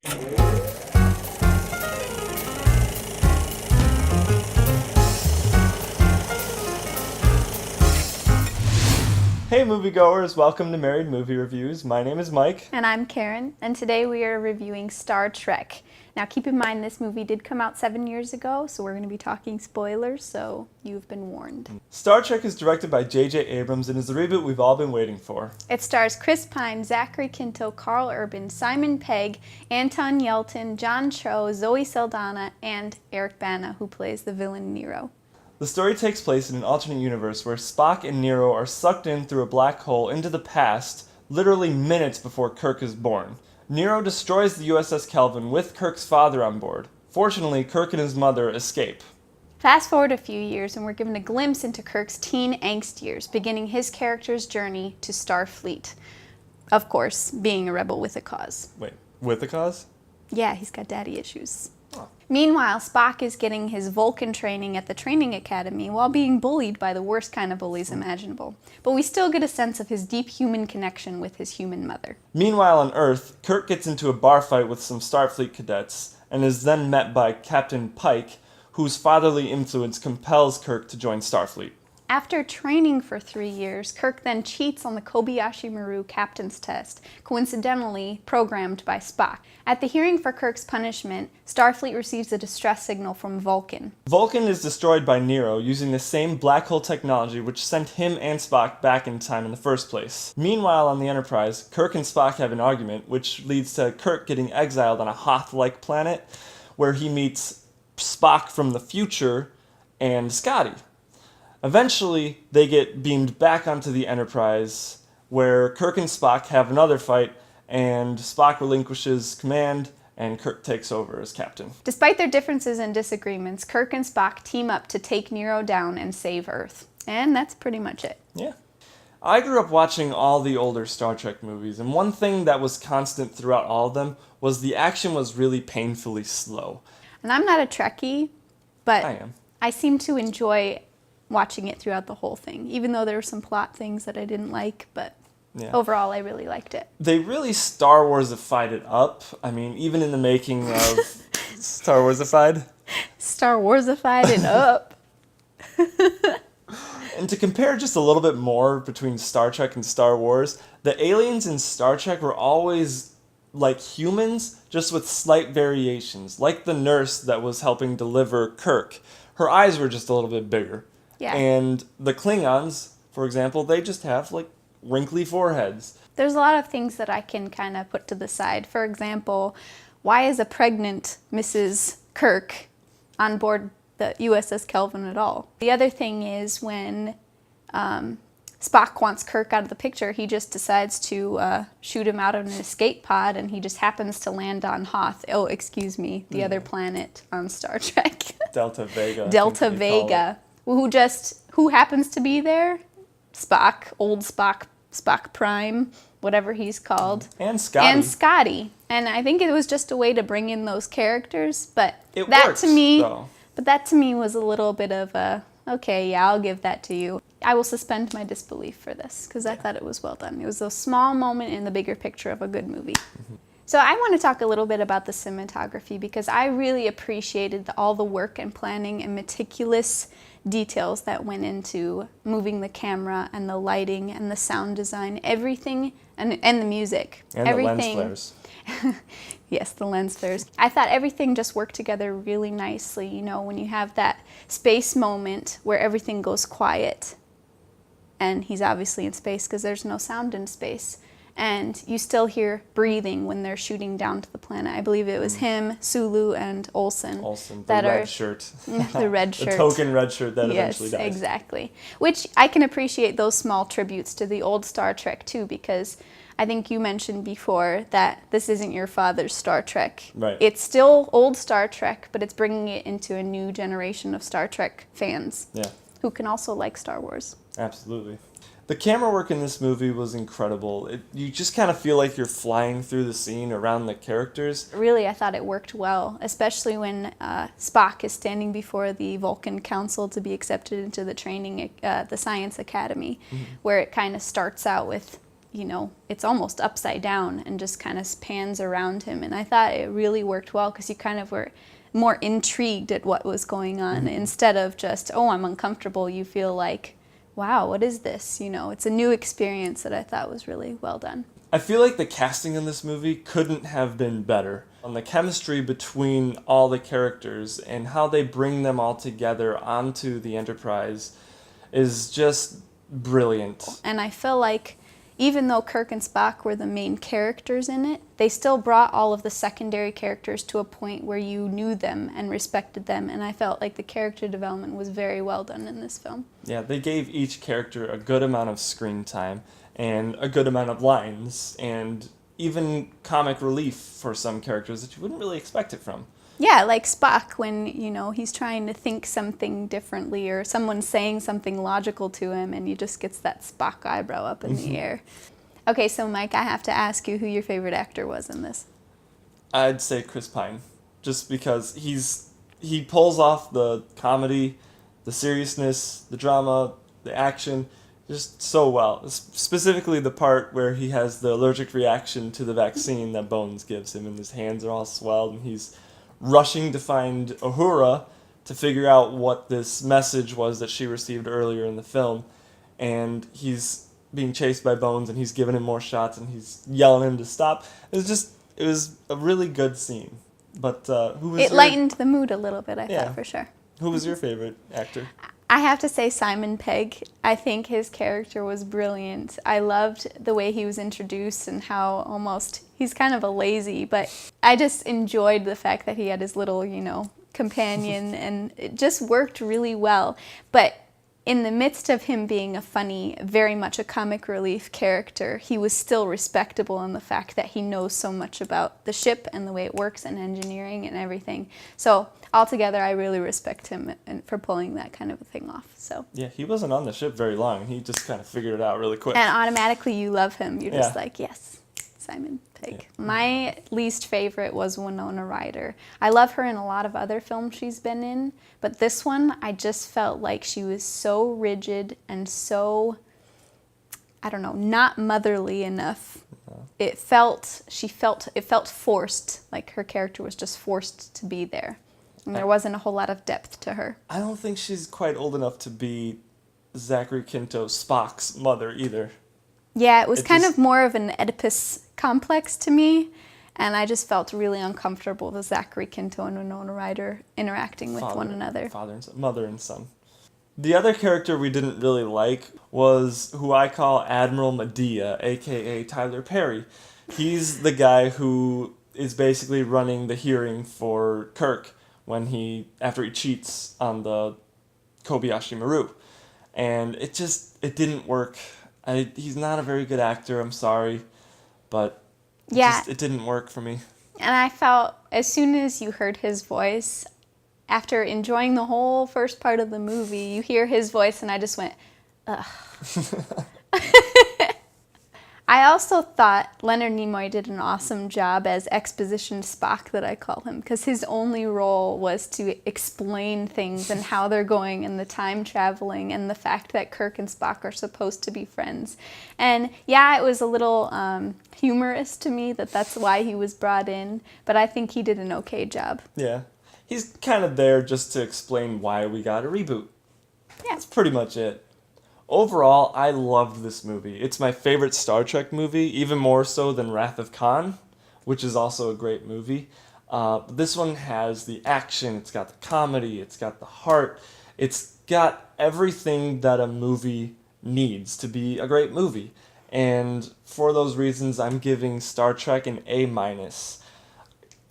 Hey moviegoers, welcome to Married Movie Reviews. My name is Mike. And I'm Karen, and today we are reviewing Star Trek. Now keep in mind this movie did come out 7 years ago, so we're going to be talking spoilers, so you've been warned. Star Trek is directed by J.J. Abrams and is the reboot we've all been waiting for. It stars Chris Pine, Zachary Quinto, Karl Urban, Simon Pegg, Anton, Yelchin, John Cho, Zoe Saldana, and Eric Bana, who plays the villain Nero. The story takes place in an alternate universe where Spock and Nero are sucked in through a black hole into the past, literally minutes before Kirk is born. Nero destroys the USS Kelvin with Kirk's father on board. Fortunately, Kirk and his mother escape. Fast forward a few years and we're given a glimpse into Kirk's teen angst years, beginning his character's journey to Starfleet. Of course, being a rebel with a cause. Wait, with a cause? Yeah, he's got daddy issues. Meanwhile, Spock is getting his Vulcan training at the training academy while being bullied by the worst kind of bullies imaginable. But we still get a sense of his deep human connection with his human mother. Meanwhile on Earth, Kirk gets into a bar fight with some Starfleet cadets and is then met by Captain Pike, whose fatherly influence compels Kirk to join Starfleet. After training for 3 years, Kirk then cheats on the Kobayashi Maru captain's test, coincidentally programmed by Spock. At the hearing for Kirk's punishment, Starfleet receives a distress signal from Vulcan. Vulcan is destroyed by Nero using the same black hole technology which sent him and Spock back in time in the first place. Meanwhile on the Enterprise, Kirk and Spock have an argument which leads to Kirk getting exiled on a Hoth-like planet where he meets Spock from the future and Scotty. Eventually, they get beamed back onto the Enterprise, where Kirk and Spock have another fight, and Spock relinquishes command, and Kirk takes over as captain. Despite their differences and disagreements, Kirk and Spock team up to take Nero down and save Earth. And that's pretty much it. Yeah. I grew up watching all the older Star Trek movies, and one thing that was constant throughout all of them was the action was really painfully slow. And I'm not a Trekkie, but I am. I seem to enjoy watching it throughout the whole thing, even though there were some plot things that I didn't like, but overall I really liked it. They really Star Warsified it up. I mean, even in the making of Star Warsified. Star Warsified it up. And to compare just a little bit more between Star Trek and Star Wars, the aliens in Star Trek were always like humans, just with slight variations, like the nurse that was helping deliver Kirk. Her eyes were just a little bit bigger. Yeah. And the Klingons, for example, they just have like wrinkly foreheads. There's a lot of things that I can kind of put to the side. For example, why is a pregnant Mrs. Kirk on board the USS Kelvin at all? The other thing is when Spock wants Kirk out of the picture, he just decides to shoot him out of an escape pod, and he just happens to land on Hoth. Oh, excuse me, the other planet on Star Trek. Delta Vega. Delta Vega. Who happens to be there? Spock, old Spock, Spock Prime, whatever he's called. And Scotty. And Scotty. And I think it was just a way to bring in those characters, but It that works, to me, though. but that to me was a little bit of a, okay, yeah, I'll give that to you. I will suspend my disbelief for this because I thought it was well done. It was a small moment in the bigger picture of a good movie. So I want to talk a little bit about the cinematography because I really appreciated all the work and planning and meticulous details that went into moving the camera and the lighting and the sound design, everything, and the music. And everything. the lens flares. Yes, the lens flares. I thought everything just worked together really nicely. You know, when you have that space moment where everything goes quiet, and he's obviously in space because there's no sound in space. And you still hear breathing when they're shooting down to the planet. I believe it was him, Sulu, and Olsen. The that red shirt. The red shirt. The token red shirt that eventually dies. Yes, exactly. Which I can appreciate those small tributes to the old Star Trek too, because I think you mentioned before that this isn't your father's Star Trek. Right. It's still old Star Trek, but it's bringing it into a new generation of Star Trek fans. Yeah. Who can also like Star Wars. Absolutely. The camera work in this movie was incredible. You just kind of feel like you're flying through the scene around the characters. Really, I thought it worked well, especially when Spock is standing before the Vulcan Council to be accepted into the training, the Science Academy, where it kind of starts out with you know, it's almost upside down and just kind of pans around him. And I thought it really worked well because you kind of were more intrigued at what was going on instead of just, oh, I'm uncomfortable. You feel like, wow, what is this? You know, it's a new experience that I thought was really well done. I feel like the casting in this movie couldn't have been better. And the chemistry between all the characters and how they bring them all together onto the Enterprise is just brilliant. And I feel like even though Kirk and Spock were the main characters in it, they still brought all of the secondary characters to a point where you knew them and respected them. And I felt like the character development was very well done in this film. Yeah, they gave each character a good amount of screen time and a good amount of lines and even comic relief for some characters that you wouldn't really expect it from. Yeah, like Spock when, you know, he's trying to think something differently or someone's saying something logical to him and he just gets that Spock eyebrow up in the air. Okay, so Mike, I have to ask you who your favorite actor was in this. I'd say Chris Pine, just because he pulls off the comedy, the seriousness, the drama, the action, just so well. Specifically the part where he has the allergic reaction to the vaccine that Bones gives him and his hands are all swelled and he's rushing to find Uhura to figure out what this message was that she received earlier in the film. And he's being chased by Bones and he's giving him more shots and he's yelling at him to stop. It was a really good scene. But It lightened the mood a little bit, I thought, for sure. Who was your favorite actor? I have to say Simon Pegg. I think his character was brilliant. I loved the way he was introduced and how almost he's kind of a lazy, but I just enjoyed the fact that he had his little, you know, companion and it just worked really well. But in the midst of him being a funny, very much a comic relief character, he was still respectable in the fact that he knows so much about the ship and the way it works and engineering and everything. So altogether, I really respect him for pulling that kind of a thing off. So Yeah, he wasn't on the ship very long. He just kind of figured it out really quick. and automatically you love him. You're just like, yes, Simon Pegg. Yeah. My least favorite was Winona Ryder. I love her in a lot of other films she's been in, but this one I just felt like she was so rigid and so, I don't know, not motherly enough. It felt forced, like her character was just forced to be there. And there wasn't a whole lot of depth to her. I don't think she's quite old enough to be Zachary Quinto Spock's mother either. Yeah, it was kind of more of an Oedipus complex to me, and I just felt really uncomfortable with Zachary Quinto and Winona Ryder interacting with one another. Mother and son. The other character we didn't really like was who I call Admiral Medea, aka Tyler Perry. He's the guy who is basically running the hearing for Kirk after he cheats on the Kobayashi Maru. And it didn't work. He's not a very good actor, I'm sorry, but it didn't work for me. And I felt, as soon as you heard his voice, after enjoying the whole first part of the movie, you hear his voice and I just went, ugh. I also thought Leonard Nimoy did an awesome job as exposition Spock, that I call him, because his only role was to explain things and how they're going and the time traveling and the fact that Kirk and Spock are supposed to be friends. And yeah, it was a little humorous to me that's why he was brought in, but I think he did an okay job. Yeah. He's kind of there just to explain why we got a reboot. Yeah. That's pretty much it. Overall, I loved this movie. It's my favorite Star Trek movie, even more so than Wrath of Khan, which is also a great movie. This one has the action, it's got the comedy, it's got the heart, it's got everything that a movie needs to be a great movie. And for those reasons, I'm giving Star Trek an A-.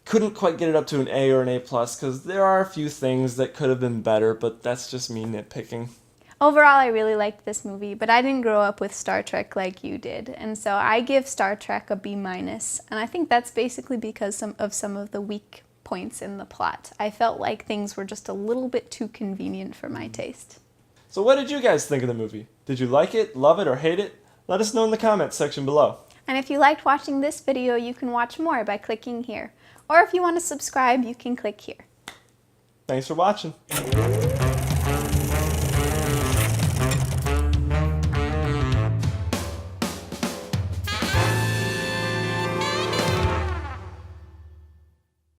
Couldn't quite get it up to an A or an A+, because there are a few things that could have been better, but that's just me nitpicking. Overall, I really liked this movie, but I didn't grow up with Star Trek like you did, and so I give Star Trek a B-, and I think that's basically because of some of the weak points in the plot. I felt like things were just a little bit too convenient for my taste. So what did you guys think of the movie? Did you like it, love it, or hate it? Let us know in the comments section below. And if you liked watching this video, you can watch more by clicking here. Or if you want to subscribe, you can click here. Thanks for watching.